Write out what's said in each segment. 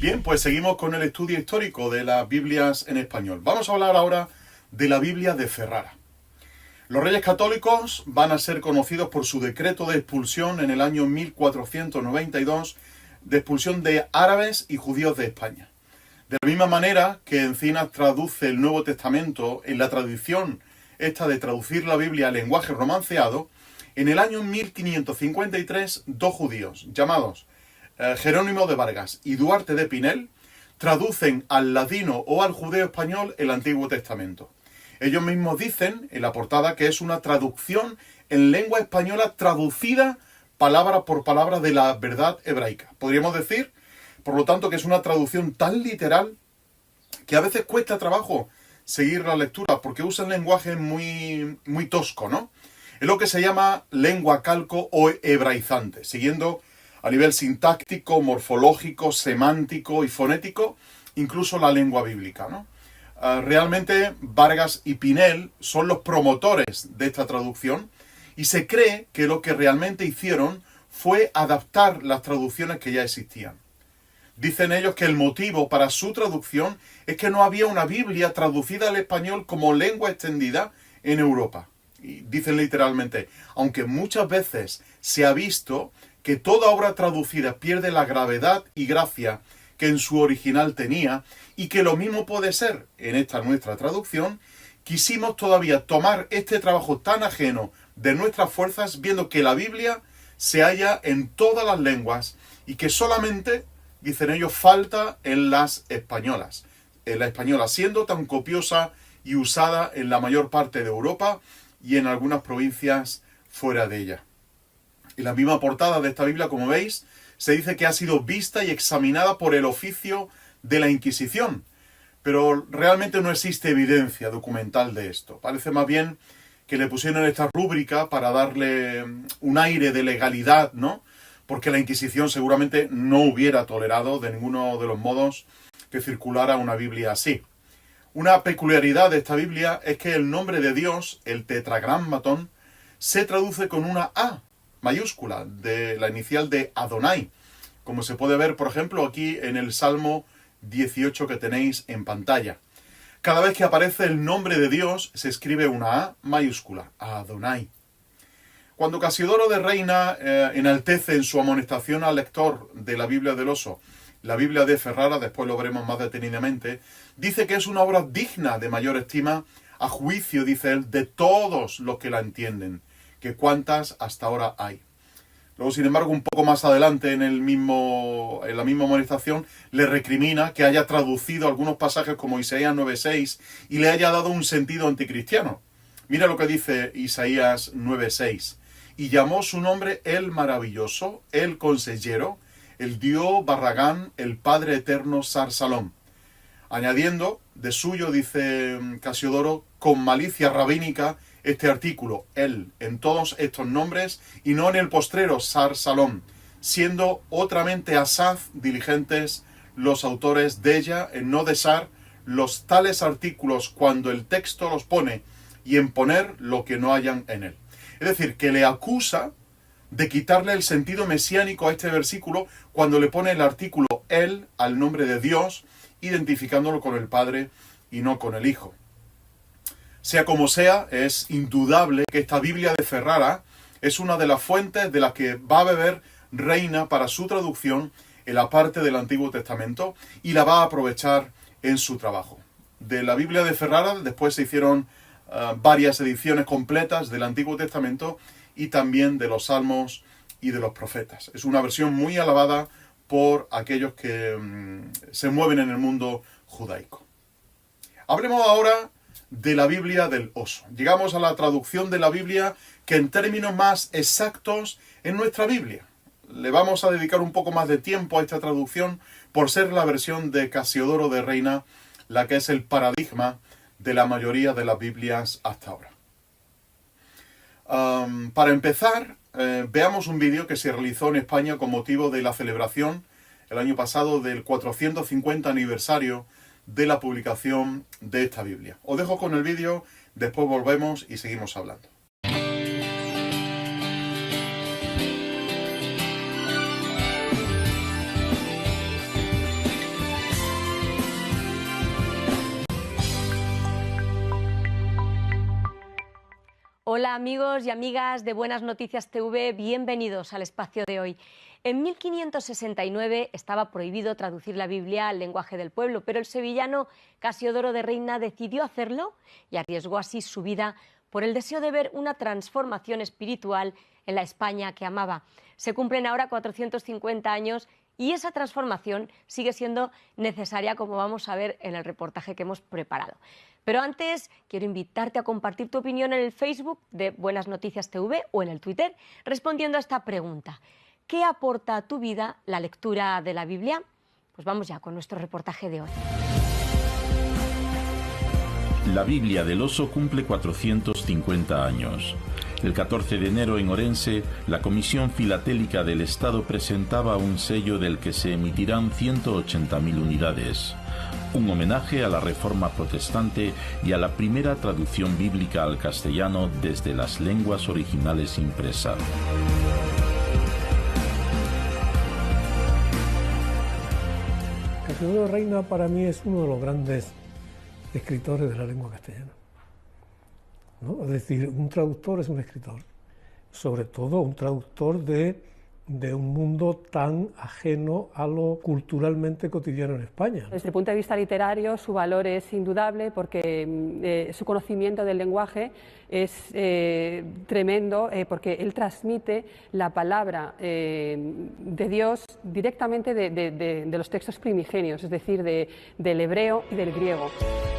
Bien, pues seguimos con el estudio histórico de las Biblias en español. Vamos a hablar ahora de la Biblia de Ferrara. Los Reyes Católicos van a ser conocidos por su decreto de expulsión en el año 1492, de expulsión de árabes y judíos de España. De la misma manera que Encinas traduce el Nuevo Testamento en la tradición esta de traducir la Biblia al lenguaje romanceado, en el año 1553 dos judíos llamados Jerónimo de Vargas y Duarte de Pinel traducen al ladino o al judeo español el Antiguo Testamento. Ellos mismos dicen en la portada que es una traducción en lengua española traducida palabra por palabra de la verdad hebraica. Podríamos decir, por lo tanto, que es una traducción tan literal que a veces cuesta trabajo seguir la lectura porque usa un lenguaje muy tosco, ¿no? Es lo que se llama lengua calco o hebraizante, siguiendo a nivel sintáctico, morfológico, semántico y fonético, incluso la lengua bíblica, ¿no? Realmente Vargas y Pinel son los promotores de esta traducción y se cree que lo que realmente hicieron fue adaptar las traducciones que ya existían. Dicen ellos que el motivo para su traducción es que no había una Biblia traducida al español como lengua extendida en Europa. Y dicen literalmente, aunque muchas veces se ha visto que toda obra traducida pierde la gravedad y gracia que en su original tenía, y que lo mismo puede ser en esta nuestra traducción, quisimos todavía tomar este trabajo tan ajeno de nuestras fuerzas, viendo que la Biblia se halla en todas las lenguas y que solamente, dicen ellos, falta en las españolas. En la española, siendo tan copiosa y usada en la mayor parte de Europa y en algunas provincias fuera de ella. En la misma portada de esta Biblia, como veis, se dice que ha sido vista y examinada por el oficio de la Inquisición, pero realmente no existe evidencia documental de esto. Parece más bien que le pusieron esta rúbrica para darle un aire de legalidad, ¿no? Porque la Inquisición seguramente no hubiera tolerado de ninguno de los modos que circulara una Biblia así. Una peculiaridad de esta Biblia es que el nombre de Dios, el tetragrammatón, se traduce con una A mayúscula, de la inicial de Adonai, como se puede ver, por ejemplo, aquí en el Salmo 18 que tenéis en pantalla. Cada vez que aparece el nombre de Dios, se escribe una A mayúscula, Adonai. Cuando Casiodoro de Reina enaltece en su amonestación al lector de la Biblia del Oso, la Biblia de Ferrara, después lo veremos más detenidamente, dice que es una obra digna de mayor estima, a juicio, dice él, de todos los que la entienden, que cuántas hasta ahora hay. Luego, sin embargo, un poco más adelante en la misma amonestación, le recrimina que haya traducido algunos pasajes como Isaías 9.6 y le haya dado un sentido anticristiano. Mira lo que dice Isaías 9.6. Y llamó su nombre el maravilloso, el consejero, el Dios Barragán, el Padre eterno Sar-Salom. Añadiendo de suyo, dice Casiodoro, con malicia rabínica, este artículo, él, en todos estos nombres, y no en el postrero, Sar-Salom, siendo otramente asaz diligentes los autores de ella, en no desar los tales artículos cuando el texto los pone, y en poner lo que no hayan en él. Es decir, que le acusa de quitarle el sentido mesiánico a este versículo cuando le pone el artículo él al nombre de Dios, identificándolo con el Padre y no con el Hijo. Sea como sea, es indudable que esta Biblia de Ferrara es una de las fuentes de las que va a beber Reina para su traducción en la parte del Antiguo Testamento y la va a aprovechar en su trabajo. De la Biblia de Ferrara después se hicieron varias ediciones completas del Antiguo Testamento y también de los Salmos y de los Profetas. Es una versión muy alabada por aquellos que se mueven en el mundo judaico. Hablemos ahora de la Biblia del Oso. Llegamos a la traducción de la Biblia que en términos más exactos es nuestra Biblia. Le vamos a dedicar un poco más de tiempo a esta traducción por ser la versión de Casiodoro de Reina la que es el paradigma de la mayoría de las Biblias hasta ahora. Para empezar, veamos un vídeo que se realizó en España con motivo de la celebración el año pasado del 450 aniversario de la publicación de esta Biblia. Os dejo con el vídeo, después volvemos y seguimos hablando. Hola amigos y amigas de Buenas Noticias TV, bienvenidos al espacio de hoy. En 1569 estaba prohibido traducir la Biblia al lenguaje del pueblo, pero el sevillano Casiodoro de Reina decidió hacerlo y arriesgó así su vida por el deseo de ver una transformación espiritual en la España que amaba. Se cumplen ahora 450 años y esa transformación sigue siendo necesaria, como vamos a ver en el reportaje que hemos preparado. Pero antes quiero invitarte a compartir tu opinión en el Facebook de Buenas Noticias TV o en el Twitter respondiendo a esta pregunta. ¿Qué aporta a tu vida la lectura de la Biblia? Pues vamos ya con nuestro reportaje de hoy. La Biblia del Oso cumple 450 años. El 14 de enero en Orense, la Comisión Filatélica del Estado presentaba un sello del que se emitirán 180.000 unidades. Un homenaje a la Reforma Protestante y a la primera traducción bíblica al castellano desde las lenguas originales impresa. Casiodoro de Reina para mí es uno de los grandes escritores de la lengua castellana, ¿no? Es decir, un traductor es un escritor, sobre todo un traductor de un mundo tan ajeno a lo culturalmente cotidiano en España. Desde el punto de vista literario, su valor es indudable porque su conocimiento del lenguaje es tremendo, porque él transmite la palabra de Dios directamente de los textos primigenios, es decir, del hebreo y del griego.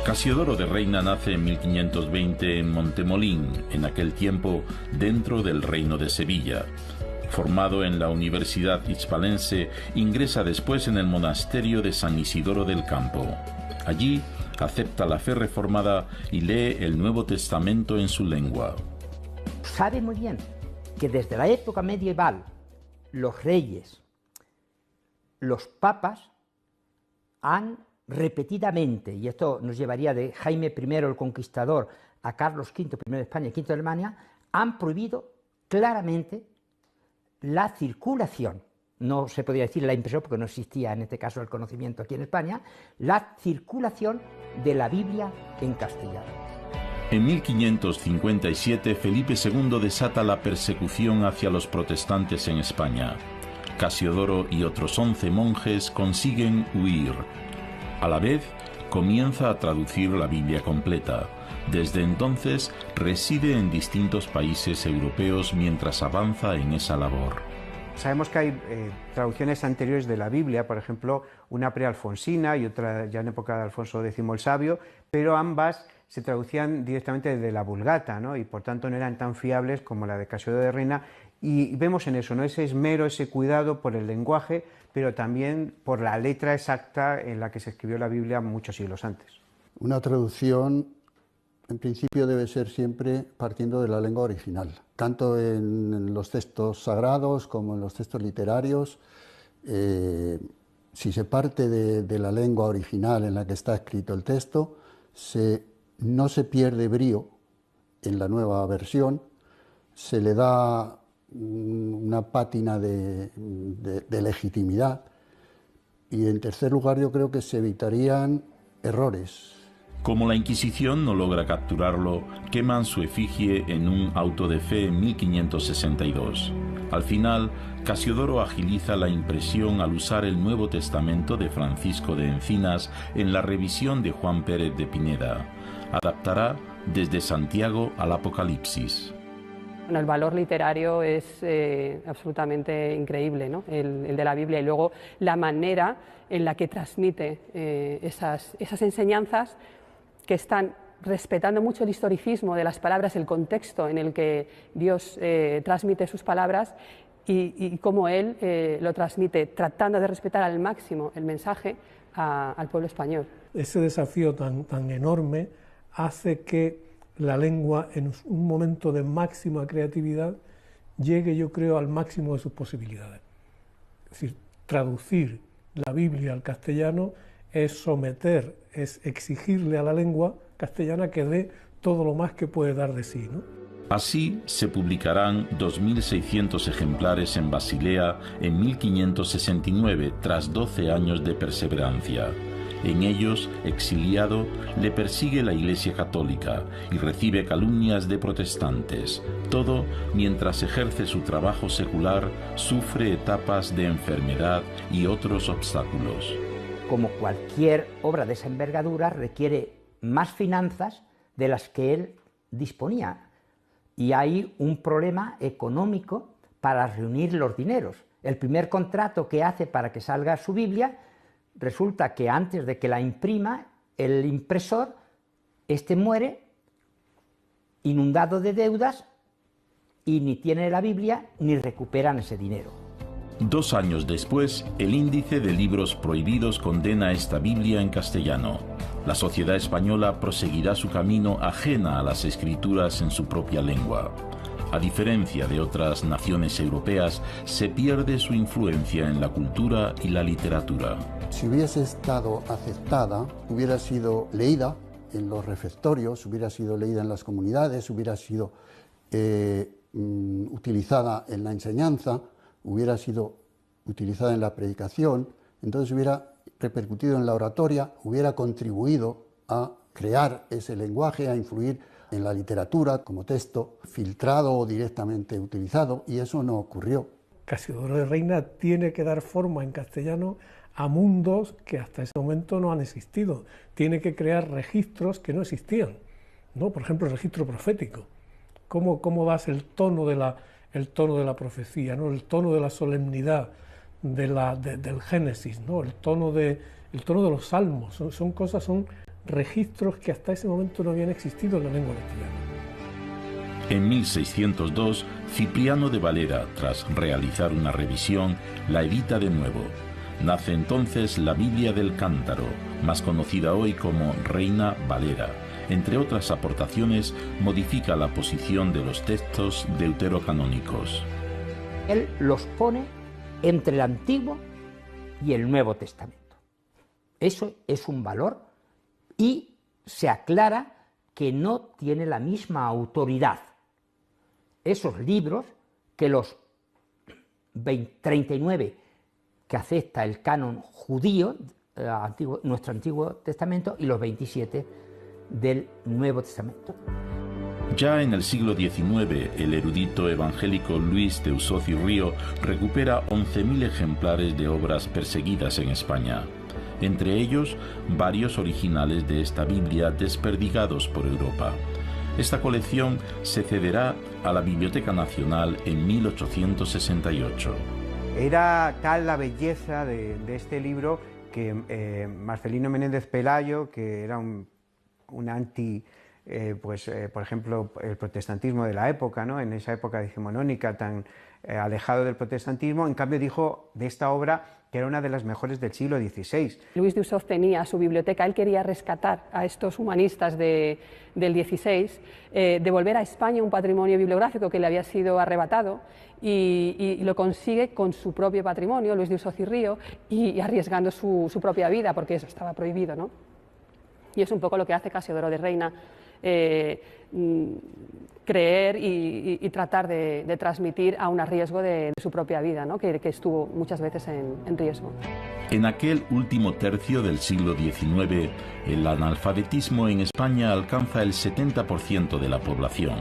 Casiodoro de Reina nace en 1520 en Montemolín, en aquel tiempo dentro del Reino de Sevilla. Formado en la Universidad Hispalense, ingresa después en el monasterio de San Isidoro del Campo. Allí acepta la fe reformada y lee el Nuevo Testamento en su lengua. Sabe muy bien que desde la época medieval los reyes, los papas han repetidamente, y esto nos llevaría de Jaime I el Conquistador a Carlos V, I de España y V de Alemania, han prohibido claramente la circulación, no se podía decir la impresión porque no existía en este caso el conocimiento aquí en España, la circulación de la Biblia en castellano. En 1557 Felipe II desata la persecución hacia los protestantes en España. Casiodoro y otros 11 monjes consiguen huir. A la vez, comienza a traducir la Biblia completa. Desde entonces reside en distintos países europeos mientras avanza en esa labor. Sabemos que hay traducciones anteriores de la Biblia, por ejemplo, una prealfonsina y otra ya en época de Alfonso X el Sabio, pero ambas se traducían directamente de la Vulgata, ¿no? Y por tanto no eran tan fiables como la de Casiodoro de Reina, y vemos en eso, ¿no? Ese esmero, ese cuidado por el lenguaje, pero también por la letra exacta en la que se escribió la Biblia muchos siglos antes. Una traducción en principio debe ser siempre partiendo de la lengua original, tanto en los textos sagrados como en los textos literarios. Si se parte de la lengua original en la que está escrito el texto, no se pierde brío en la nueva versión, se le da una pátina de legitimidad, y en tercer lugar yo creo que se evitarían errores. Como la Inquisición no logra capturarlo, queman su efigie en un auto de fe en 1562. Al final, Casiodoro agiliza la impresión al usar el Nuevo Testamento de Francisco de Encinas en la revisión de Juan Pérez de Pineda. Adaptará desde Santiago al Apocalipsis. Bueno, el valor literario es absolutamente increíble, ¿no? El de la Biblia, y luego la manera en la que transmite esas enseñanzas que están respetando mucho el historicismo de las palabras, el contexto en el que Dios transmite sus palabras y cómo Él lo transmite, tratando de respetar al máximo el mensaje al pueblo español. Ese desafío tan enorme hace que la lengua, en un momento de máxima creatividad, llegue, yo creo, al máximo de sus posibilidades. Es decir, traducir la Biblia al castellano es someter, es exigirle a la lengua castellana que dé todo lo más que puede dar de sí, ¿no? Así se publicarán 2.600 ejemplares en Basilea en 1569, tras 12 años de perseverancia. En ellos, exiliado, le persigue la Iglesia Católica y recibe calumnias de protestantes. Todo mientras ejerce su trabajo secular, sufre etapas de enfermedad y otros obstáculos. Como cualquier obra de esa envergadura, requiere más finanzas de las que él disponía. Y hay un problema económico para reunir los dineros. El primer contrato que hace para que salga su Biblia, resulta que antes de que la imprima, el impresor, muere inundado de deudas y ni tiene la Biblia ni recuperan ese dinero. 2 años después, el índice de libros prohibidos condena esta Biblia en castellano. La sociedad española proseguirá su camino ajena a las escrituras en su propia lengua. A diferencia de otras naciones europeas, se pierde su influencia en la cultura y la literatura. Si hubiese estado aceptada, hubiera sido leída en los refectorios, hubiera sido leída en las comunidades, hubiera sido utilizada en la enseñanza, hubiera sido utilizada en la predicación, entonces hubiera repercutido en la oratoria, hubiera contribuido a crear ese lenguaje, a influir en la literatura como texto filtrado o directamente utilizado, y eso no ocurrió. Casiodoro de Reina tiene que dar forma en castellano a mundos que hasta ese momento no han existido. Tiene que crear registros que no existían, ¿no? Por ejemplo, el registro profético. ¿Cómo das el tono de la profecía, ¿no? El tono de la solemnidad del Génesis, ¿no? el tono de los salmos? Son registros que hasta ese momento no habían existido en la lengua castellana. En 1602, Cipriano de Valera, tras realizar una revisión, la edita de nuevo. Nace entonces la Biblia del Cántaro, más conocida hoy como Reina Valera. Entre otras aportaciones, modifica la posición de los textos deuterocanónicos. Él los pone entre el Antiguo y el Nuevo Testamento. Eso es un valor, y se aclara que no tiene la misma autoridad esos libros que los 39 que acepta el canon judío, nuestro Antiguo Testamento, y los 27 del Nuevo Testamento. Ya en el siglo XIX, el erudito evangélico Luis de Usoz y Río recupera 11.000 ejemplares de obras perseguidas en España. Entre ellos, varios originales de esta Biblia desperdigados por Europa. Esta colección se cederá a la Biblioteca Nacional en 1868. Era tal la belleza de este libro que Marcelino Menéndez Pelayo, que era un anti, por ejemplo, el protestantismo de la época, ¿no? En esa época decimonónica tan alejado del protestantismo, en cambio dijo de esta obra que era una de las mejores del siglo XVI. Luis de Usoz tenía su biblioteca, él quería rescatar a estos humanistas del XVI, devolver a España un patrimonio bibliográfico que le había sido arrebatado, y lo consigue con su propio patrimonio, Luis de Usoz y Río, y arriesgando su propia vida, porque eso estaba prohibido, ¿no? Y es un poco lo que hace Casiodoro de Reina, creer y tratar de transmitir aún a riesgo de su propia vida, ¿no? que estuvo muchas veces en riesgo. En aquel último tercio del siglo XIX, el analfabetismo en España alcanza el 70% de la población.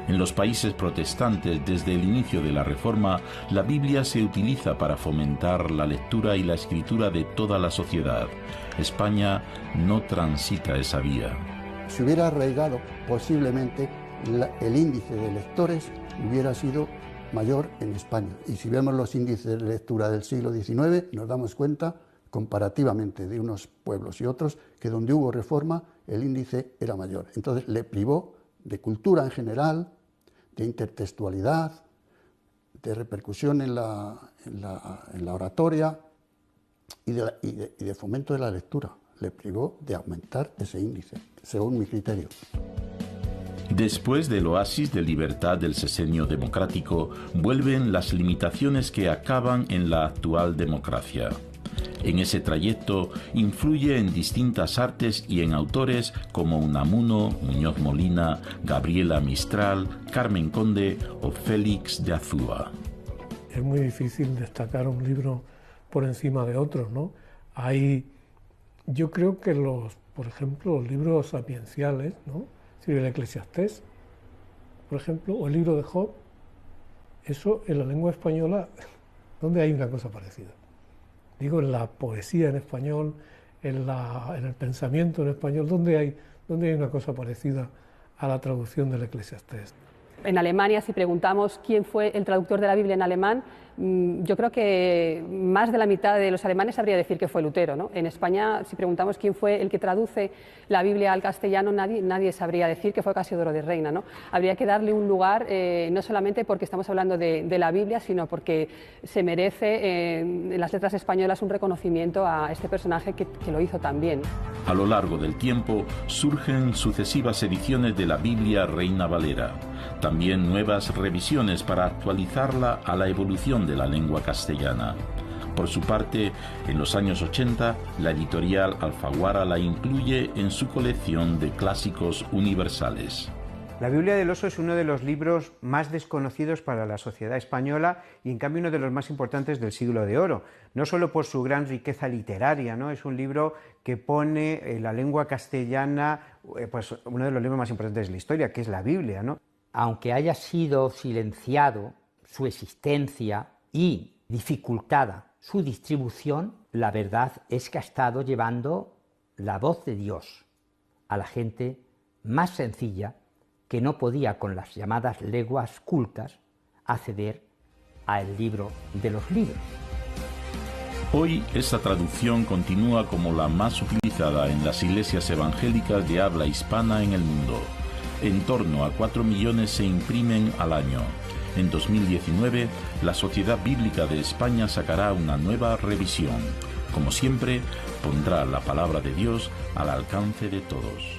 En los países protestantes, desde el inicio de la Reforma, la Biblia se utiliza para fomentar la lectura y la escritura de toda la sociedad. España no transita esa vía. Si hubiera arraigado, posiblemente el índice de lectores hubiera sido mayor en España. Y si vemos los índices de lectura del siglo XIX, nos damos cuenta, comparativamente de unos pueblos y otros, que donde hubo reforma, el índice era mayor. Entonces le privó de cultura en general, de intertextualidad, de repercusión en la oratoria y de fomento de la lectura. Le privó de aumentar ese índice, según mi criterio. Después del oasis de libertad del Sexenio Democrático, vuelven las limitaciones que acaban en la actual democracia. En ese trayecto influye en distintas artes y en autores como Unamuno, Muñoz Molina, Gabriela Mistral, Carmen Conde o Félix de Azúa. Es muy difícil destacar un libro por encima de otros, ¿no? Hay yo creo que por ejemplo, los libros sapienciales, ¿no? El Eclesiastés, por ejemplo, o el libro de Job, eso en la lengua española, ¿dónde hay una cosa parecida? Digo, en la poesía en español, en el pensamiento en español, ¿dónde hay una cosa parecida a la traducción del Eclesiastés? En Alemania, si preguntamos quién fue el traductor de la Biblia en alemán, yo creo que más de la mitad de los alemanes sabría decir que fue Lutero, ¿no? En España, si preguntamos quién fue el que traduce la Biblia al castellano, nadie sabría decir que fue Casiodoro de Reina, ¿no? Habría que darle un lugar, no solamente porque estamos hablando de la Biblia, sino porque se merece en las letras españolas un reconocimiento a este personaje que lo hizo tan bien. A lo largo del tiempo surgen sucesivas ediciones de la Biblia Reina Valera, también nuevas revisiones para actualizarla a la evolución de la lengua castellana. Por su parte, en los años 80, la editorial Alfaguara la incluye en su colección de clásicos universales. La Biblia del Oso es uno de los libros más desconocidos para la sociedad española y en cambio uno de los más importantes del Siglo de Oro, no solo por su gran riqueza literaria, ¿no? Es un libro que pone la lengua castellana, pues uno de los libros más importantes de la historia, que es la Biblia, ¿no? Aunque haya sido silenciado su existencia y dificultada su distribución, la verdad es que ha estado llevando la voz de Dios a la gente más sencilla que no podía con las llamadas lenguas cultas acceder al libro de los libros. Hoy esta traducción continúa como la más utilizada en las iglesias evangélicas de habla hispana en el mundo. En torno a 4 millones se imprimen al año. En 2019, la Sociedad Bíblica de España sacará una nueva revisión. Como siempre, pondrá la palabra de Dios al alcance de todos.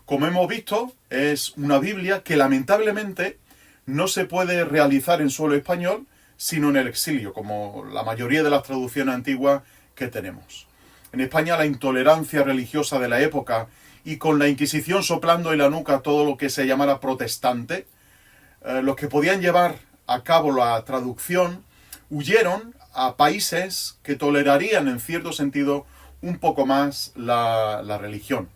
Como hemos visto, es una Biblia que lamentablemente no se puede realizar en suelo español, sino en el exilio, como la mayoría de las traducciones antiguas que tenemos. En España la intolerancia religiosa de la época y con la Inquisición soplando en la nuca todo lo que se llamara protestante, los que podían llevar a cabo la traducción huyeron a países que tolerarían en cierto sentido un poco más la religión.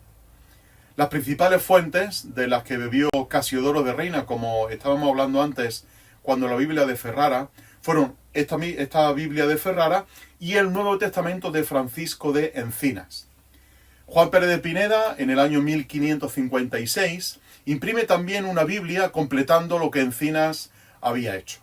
Las principales fuentes de las que bebió Casiodoro de Reina, como estábamos hablando antes, cuando la Biblia de Ferrara, fueron esta Biblia de Ferrara y el Nuevo Testamento de Francisco de Encinas. Juan Pérez de Pineda, en el año 1556, imprime también una Biblia completando lo que Encinas había hecho.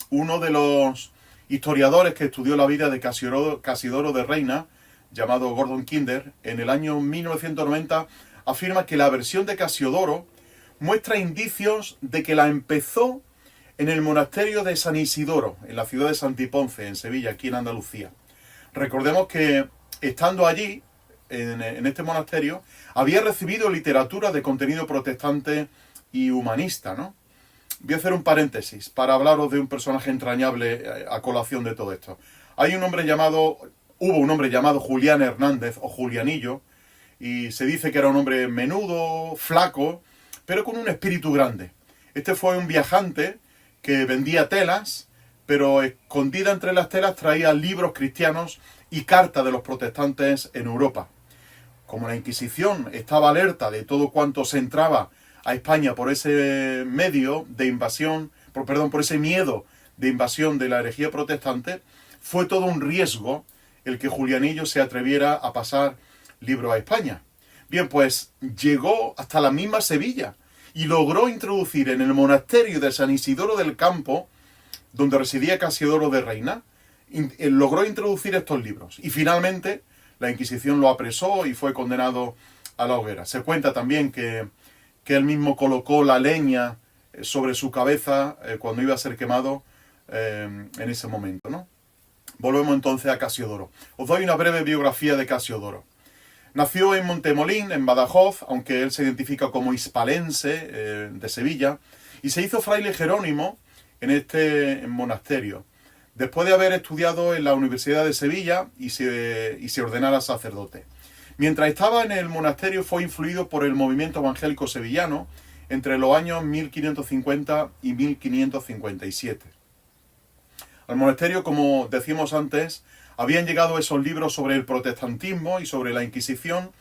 Uno de los historiadores que estudió la vida de Casiodoro de Reina, llamado Gordon Kinder, en el año 1990, afirma que la versión de Casiodoro muestra indicios de que la empezó en el monasterio de San Isidoro, en la ciudad de Santiponce, en Sevilla, aquí en Andalucía. Recordemos que, estando allí, en este monasterio, había recibido literatura de contenido protestante y humanista, ¿no? Voy a hacer un paréntesis para hablaros de un personaje entrañable a colación de todo esto. Hubo un hombre llamado Julián Hernández, o Julianillo, y se dice que era un hombre menudo, flaco, pero con un espíritu grande. Este fue un viajante que vendía telas, pero escondida entre las telas traía libros cristianos y cartas de los protestantes en Europa. Como la Inquisición estaba alerta de todo cuanto se entraba a España por ese medio de invasión, por ese miedo de invasión de la herejía protestante, fue todo un riesgo el que Julianillo se atreviera a pasar libros a España. Bien, pues llegó hasta la misma Sevilla y logró introducir en el monasterio de San Isidoro del Campo, donde residía Casiodoro de Reina, logró introducir estos libros. Y finalmente la Inquisición lo apresó y fue condenado a la hoguera. Se cuenta también que él mismo colocó la leña sobre su cabeza cuando iba a ser quemado en ese momento, ¿no? Volvemos entonces a Casiodoro. Os doy una breve biografía de Casiodoro. Nació en Montemolín, en Badajoz, aunque él se identifica como hispalense de Sevilla, y se hizo fraile jerónimo en este monasterio, después de haber estudiado en la Universidad de Sevilla y se ordenara sacerdote. Mientras estaba en el monasterio fue influido por el movimiento evangélico sevillano entre los años 1550 y 1557. Al monasterio, como decíamos antes, habían llegado esos libros sobre el protestantismo y sobre la Inquisición,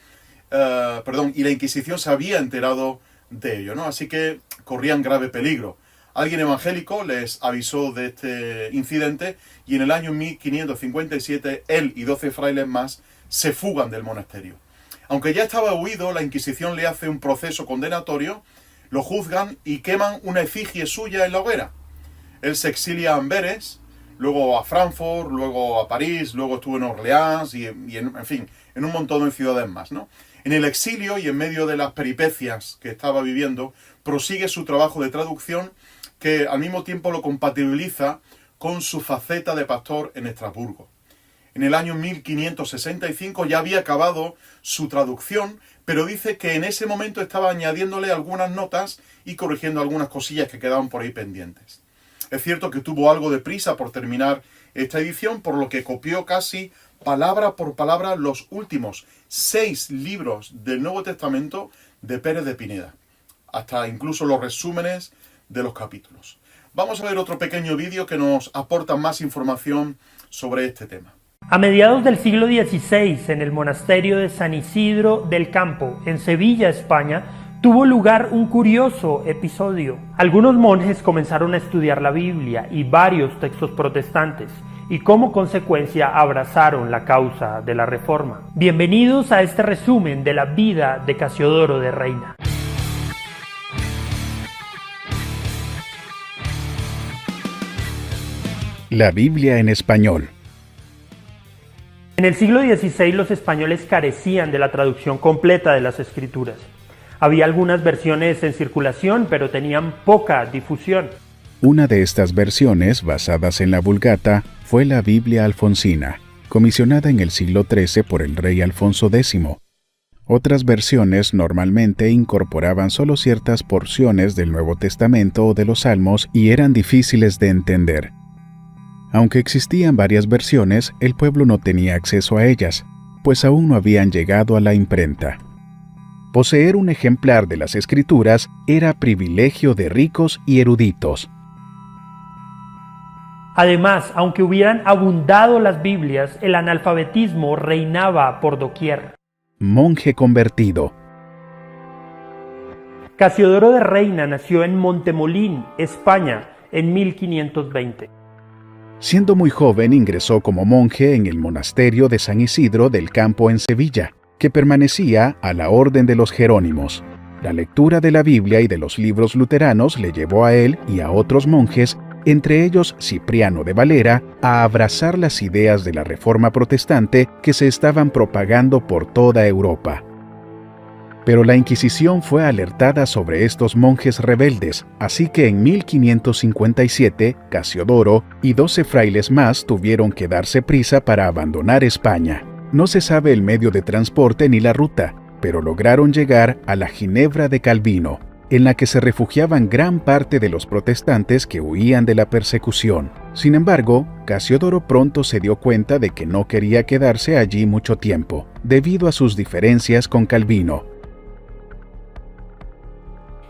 y la Inquisición se había enterado de ello, ¿no? Así que corrían grave peligro. Alguien evangélico les avisó de este incidente y en el año 1557 él y 12 frailes más se fugan del monasterio. Aunque ya estaba huido, la Inquisición le hace un proceso condenatorio, lo juzgan y queman una efigie suya en la hoguera. Él se exilia a Amberes, luego a Frankfurt, luego a París, luego estuvo en Orleans y en fin, en un montón de ciudades más, ¿no? En el exilio y en medio de las peripecias que estaba viviendo, prosigue su trabajo de traducción que al mismo tiempo lo compatibiliza con su faceta de pastor en Estrasburgo. En el año 1565 ya había acabado su traducción, pero dice que en ese momento estaba añadiéndole algunas notas y corrigiendo algunas cosillas que quedaban por ahí pendientes. Es cierto que tuvo algo de prisa por terminar esta edición, por lo que copió casi palabra por palabra los últimos 6 libros del Nuevo Testamento de Pérez de Pineda, hasta incluso los resúmenes de los capítulos. Vamos a ver otro pequeño vídeo que nos aporta más información sobre este tema. A mediados del siglo XVI, en el monasterio de San Isidro del Campo, en Sevilla, España, tuvo lugar un curioso episodio. Algunos monjes comenzaron a estudiar la Biblia y varios textos protestantes, y como consecuencia abrazaron la causa de la Reforma. Bienvenidos a este resumen de la vida de Casiodoro de Reina. La Biblia en español. En el siglo XVI los españoles carecían de la traducción completa de las Escrituras. Había algunas versiones en circulación, pero tenían poca difusión. Una de estas versiones, basadas en la Vulgata, fue la Biblia alfonsina, comisionada en el siglo XIII por el rey Alfonso X. Otras versiones normalmente incorporaban solo ciertas porciones del Nuevo Testamento o de los Salmos y eran difíciles de entender. Aunque existían varias versiones, el pueblo no tenía acceso a ellas, pues aún no habían llegado a la imprenta. Poseer un ejemplar de las Escrituras era privilegio de ricos y eruditos. Además, aunque hubieran abundado las Biblias, el analfabetismo reinaba por doquier. Monje convertido. Casiodoro de Reina nació en Montemolín, España, en 1520. Siendo muy joven ingresó como monje en el monasterio de San Isidro del Campo en Sevilla, que permanecía a la orden de los Jerónimos. La lectura de la Biblia y de los libros luteranos le llevó a él y a otros monjes, entre ellos Cipriano de Valera, a abrazar las ideas de la Reforma protestante que se estaban propagando por toda Europa. Pero la Inquisición fue alertada sobre estos monjes rebeldes, así que en 1557, Casiodoro y 12 frailes más tuvieron que darse prisa para abandonar España. No se sabe el medio de transporte ni la ruta, pero lograron llegar a la Ginebra de Calvino, en la que se refugiaban gran parte de los protestantes que huían de la persecución. Sin embargo, Casiodoro pronto se dio cuenta de que no quería quedarse allí mucho tiempo, debido a sus diferencias con Calvino.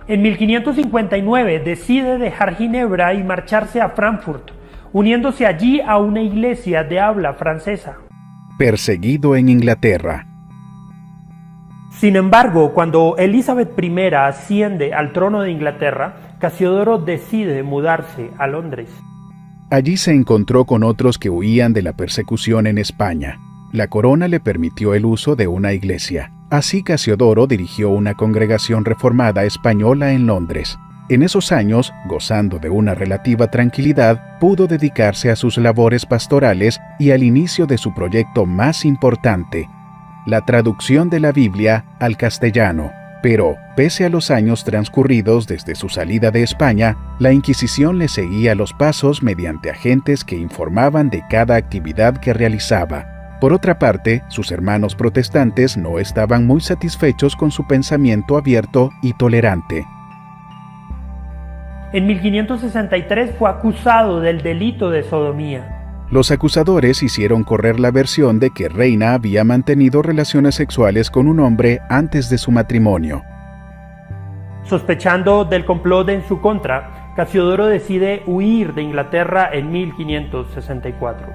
En 1559 decide dejar Ginebra y marcharse a Frankfurt, uniéndose allí a una iglesia de habla francesa. Perseguido en Inglaterra. Sin embargo, cuando Elizabeth I asciende al trono de Inglaterra, Casiodoro decide mudarse a Londres. Allí se encontró con otros que huían de la persecución en España. La corona le permitió el uso de una iglesia. Así Casiodoro dirigió una congregación reformada española en Londres. En esos años, gozando de una relativa tranquilidad, pudo dedicarse a sus labores pastorales y al inicio de su proyecto más importante, la traducción de la Biblia al castellano. Pero, pese a los años transcurridos desde su salida de España, la Inquisición le seguía los pasos mediante agentes que informaban de cada actividad que realizaba. Por otra parte, sus hermanos protestantes no estaban muy satisfechos con su pensamiento abierto y tolerante. En 1563 fue acusado del delito de sodomía. Los acusadores hicieron correr la versión de que Reina había mantenido relaciones sexuales con un hombre antes de su matrimonio. Sospechando del complot en su contra, Casiodoro decide huir de Inglaterra en 1564.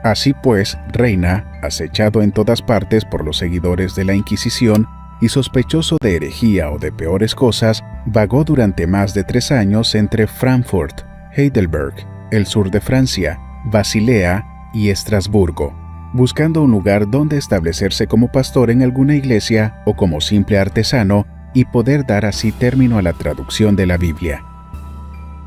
Así pues, Reina, acechado en todas partes por los seguidores de la Inquisición y sospechoso de herejía o de peores cosas, vagó durante más de 3 años entre Frankfurt, Heidelberg, el sur de Francia, Basilea y Estrasburgo, buscando un lugar donde establecerse como pastor en alguna iglesia o como simple artesano y poder dar así término a la traducción de la Biblia.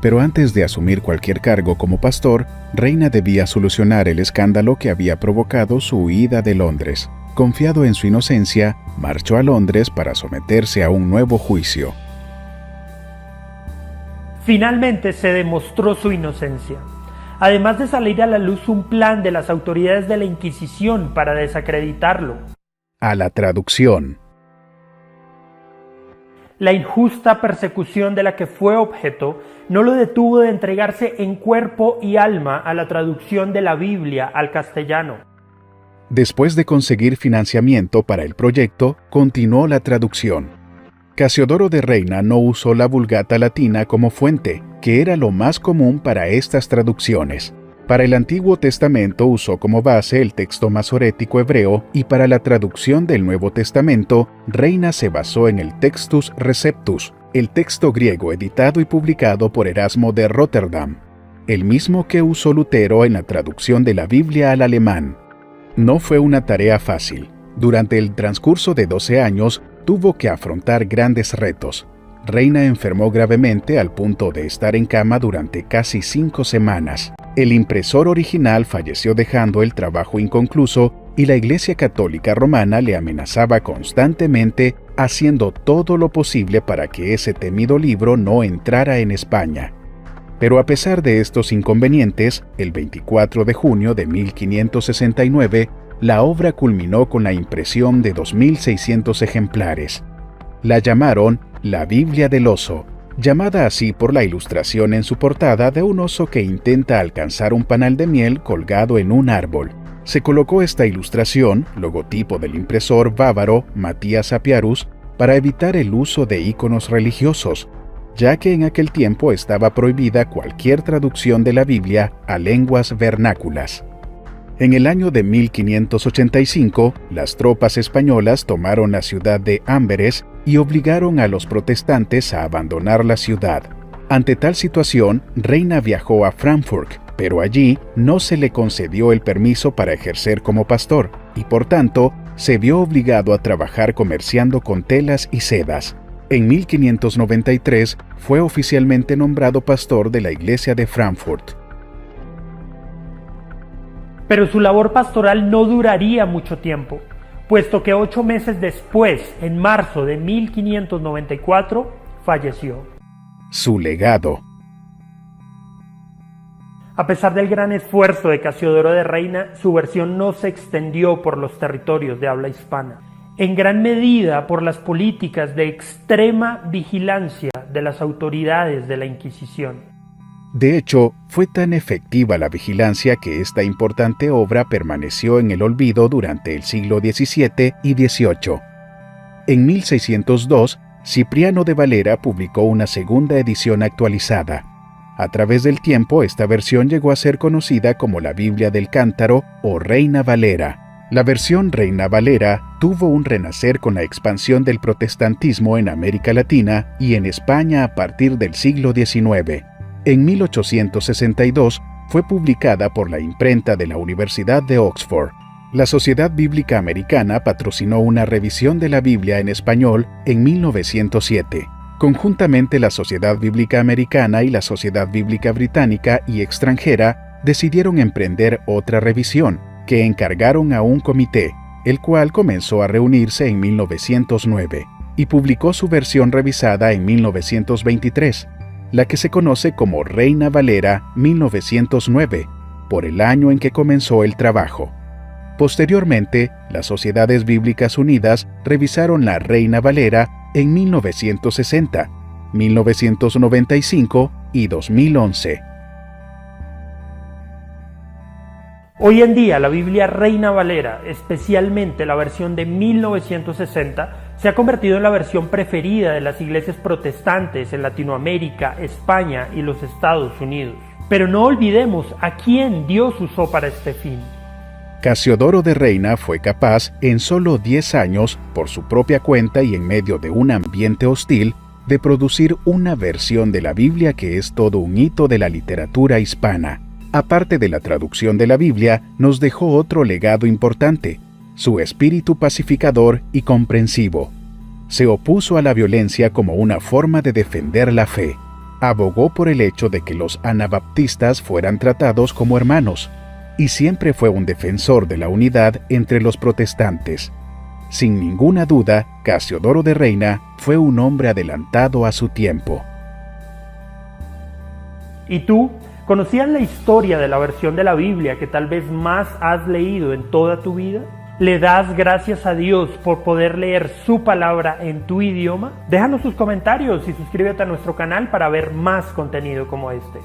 Pero antes de asumir cualquier cargo como pastor, Reina debía solucionar el escándalo que había provocado su huida de Londres. Confiado en su inocencia, marchó a Londres para someterse a un nuevo juicio. Finalmente se demostró su inocencia. Además de salir a la luz un plan de las autoridades de la Inquisición para desacreditarlo. A la traducción. La injusta persecución de la que fue objeto no lo detuvo de entregarse en cuerpo y alma a la traducción de la Biblia al castellano. Después de conseguir financiamiento para el proyecto, continuó la traducción. Casiodoro de Reina no usó la Vulgata latina como fuente, que era lo más común para estas traducciones. Para el Antiguo Testamento usó como base el texto masorético hebreo y para la traducción del Nuevo Testamento, Reina se basó en el Textus Receptus, el texto griego editado y publicado por Erasmo de Rotterdam, el mismo que usó Lutero en la traducción de la Biblia al alemán. No fue una tarea fácil. Durante el transcurso de 12 años, tuvo que afrontar grandes retos. Reina enfermó gravemente al punto de estar en cama durante casi 5 semanas. El impresor original falleció dejando el trabajo inconcluso y la Iglesia Católica Romana le amenazaba constantemente haciendo todo lo posible para que ese temido libro no entrara en España. Pero a pesar de estos inconvenientes, el 24 de junio de 1569, la obra culminó con la impresión de 2.600 ejemplares. La llamaron La Biblia del Oso, llamada así por la ilustración en su portada de un oso que intenta alcanzar un panal de miel colgado en un árbol. Se colocó esta ilustración, logotipo del impresor bávaro Matías Apiarus, para evitar el uso de íconos religiosos, ya que en aquel tiempo estaba prohibida cualquier traducción de la Biblia a lenguas vernáculas. En el año de 1585, las tropas españolas tomaron la ciudad de Amberes y obligaron a los protestantes a abandonar la ciudad. Ante tal situación, Reina viajó a Frankfurt, pero allí no se le concedió el permiso para ejercer como pastor, y por tanto, se vio obligado a trabajar comerciando con telas y sedas. En 1593 fue oficialmente nombrado pastor de la iglesia de Frankfurt. Pero su labor pastoral no duraría mucho tiempo, puesto que 8 meses después, en marzo de 1594, falleció. Su legado. A pesar del gran esfuerzo de Casiodoro de Reina, su versión no se extendió por los territorios de habla hispana, en gran medida por las políticas de extrema vigilancia de las autoridades de la Inquisición. De hecho, fue tan efectiva la vigilancia que esta importante obra permaneció en el olvido durante el siglo XVII y XVIII. En 1602, Cipriano de Valera publicó una segunda edición actualizada. A través del tiempo, esta versión llegó a ser conocida como la Biblia del Cántaro o Reina Valera. La versión Reina Valera tuvo un renacer con la expansión del protestantismo en América Latina y en España a partir del siglo XIX. En 1862 fue publicada por la imprenta de la Universidad de Oxford. La Sociedad Bíblica Americana patrocinó una revisión de la Biblia en español en 1907. Conjuntamente, la Sociedad Bíblica Americana y la Sociedad Bíblica Británica y extranjera decidieron emprender otra revisión, que encargaron a un comité, el cual comenzó a reunirse en 1909, y publicó su versión revisada en 1923, la que se conoce como Reina Valera 1909, por el año en que comenzó el trabajo. Posteriormente, las Sociedades Bíblicas Unidas revisaron la Reina Valera en 1960, 1995 y 2011. Hoy en día, la Biblia Reina Valera, especialmente la versión de 1960, se ha convertido en la versión preferida de las iglesias protestantes en Latinoamérica, España y los Estados Unidos. Pero no olvidemos a quién Dios usó para este fin. Casiodoro de Reina fue capaz, en solo 10 años, por su propia cuenta y en medio de un ambiente hostil, de producir una versión de la Biblia que es todo un hito de la literatura hispana. Aparte de la traducción de la Biblia, nos dejó otro legado importante, su espíritu pacificador y comprensivo. Se opuso a la violencia como una forma de defender la fe. Abogó por el hecho de que los anabaptistas fueran tratados como hermanos, y siempre fue un defensor de la unidad entre los protestantes. Sin ninguna duda, Casiodoro de Reina fue un hombre adelantado a su tiempo. ¿Y tú? ¿Conocías la historia de la versión de la Biblia que tal vez más has leído en toda tu vida? ¿Le das gracias a Dios por poder leer su palabra en tu idioma? Déjanos tus comentarios y suscríbete a nuestro canal para ver más contenido como este.